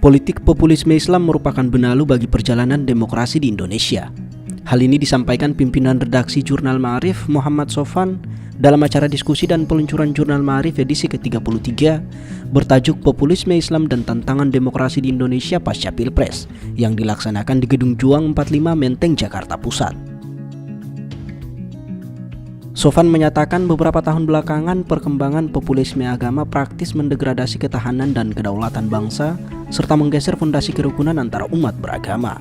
Politik populisme Islam merupakan benalu bagi perjalanan demokrasi di Indonesia. Hal ini disampaikan pimpinan redaksi Jurnal Ma'arif Muhammad Sofan dalam acara diskusi dan peluncuran Jurnal Ma'arif edisi ke-33 bertajuk Populisme Islam dan Tantangan Demokrasi di Indonesia Pasca Pilpres yang dilaksanakan di Gedung Juang 45 Menteng, Jakarta Pusat. Sofan menyatakan beberapa tahun belakangan perkembangan populisme agama praktis mendegradasi ketahanan dan kedaulatan bangsa serta menggeser fondasi kerukunan antara umat beragama.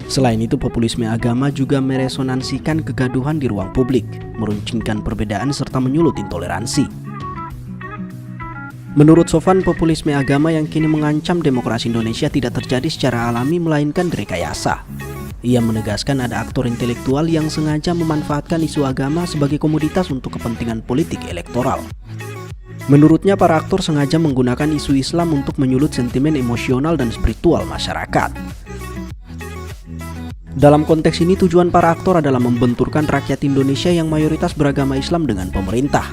Selain itu, populisme agama juga meresonansikan kegaduhan di ruang publik, meruncingkan perbedaan serta menyulut intoleransi. Menurut Sofan, populisme agama yang kini mengancam demokrasi Indonesia tidak terjadi secara alami melainkan direkayasa. Ia menegaskan ada aktor intelektual yang sengaja memanfaatkan isu agama sebagai komoditas untuk kepentingan politik elektoral. Menurutnya, para aktor sengaja menggunakan isu Islam untuk menyulut sentimen emosional dan spiritual masyarakat. Dalam konteks ini, tujuan para aktor adalah membenturkan rakyat Indonesia yang mayoritas beragama Islam dengan pemerintah.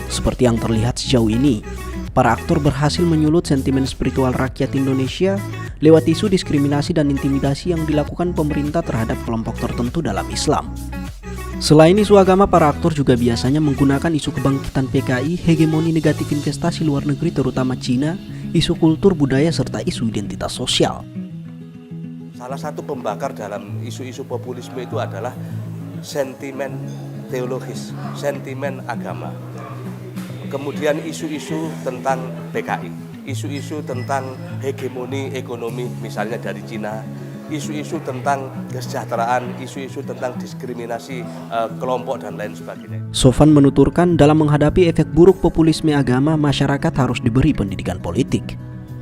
Seperti yang terlihat sejauh ini, para aktor berhasil menyulut sentimen spiritual rakyat Indonesia lewat isu diskriminasi dan intimidasi yang dilakukan pemerintah terhadap kelompok tertentu dalam Islam. Selain isu agama, para aktor juga biasanya menggunakan isu kebangkitan PKI, hegemoni negatif investasi luar negeri terutama Cina, isu kultur budaya serta isu identitas sosial. Salah satu pembakar dalam isu-isu populisme itu adalah sentimen teologis, sentimen agama. Kemudian isu-isu tentang PKI, isu-isu tentang hegemoni ekonomi misalnya dari Cina, isu-isu tentang kesejahteraan, isu-isu tentang diskriminasi kelompok dan lain sebagainya. Sofan menuturkan dalam menghadapi efek buruk populisme agama, masyarakat harus diberi pendidikan politik.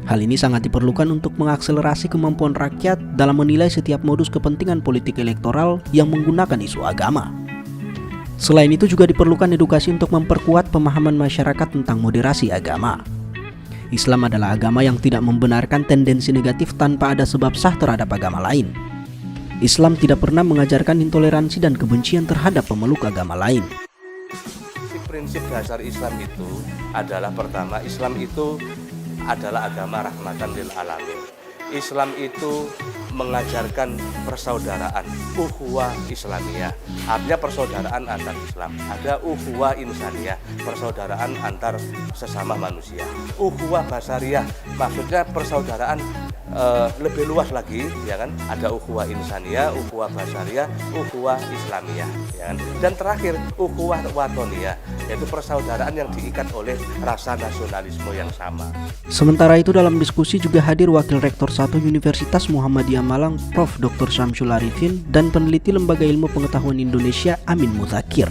Hal ini sangat diperlukan untuk mengakselerasi kemampuan rakyat dalam menilai setiap modus kepentingan politik elektoral yang menggunakan isu agama. Selain itu juga diperlukan edukasi untuk memperkuat pemahaman masyarakat tentang moderasi agama. Islam adalah agama yang tidak membenarkan tendensi negatif tanpa ada sebab sah terhadap agama lain. Islam tidak pernah mengajarkan intoleransi dan kebencian terhadap pemeluk agama lain. Prinsip dasar Islam itu adalah pertama, Islam itu adalah agama rahmatan lil alamin. Islam itu mengajarkan persaudaraan, ukhuwah Islamiyah. Artinya persaudaraan antar Islam. Ada ukhuwah insaniyah, persaudaraan antar sesama manusia. Ukhuwah basariyah, maksudnya persaudaraan lebih luas lagi, ya kan? Ada ukhuwah insaniyah, ukhuwah basariyah, ukhuwah Islamiyah, ya kan? Dan terakhir ukhuwah watoniyah, yaitu persaudaraan yang diikat oleh rasa nasionalisme yang sama. Sementara itu, dalam diskusi juga hadir Wakil Rektor 1 Universitas Muhammadiyah Malang, Prof. Dr. Syamsul Arifin, dan peneliti Lembaga Ilmu Pengetahuan Indonesia Amin Muzakir.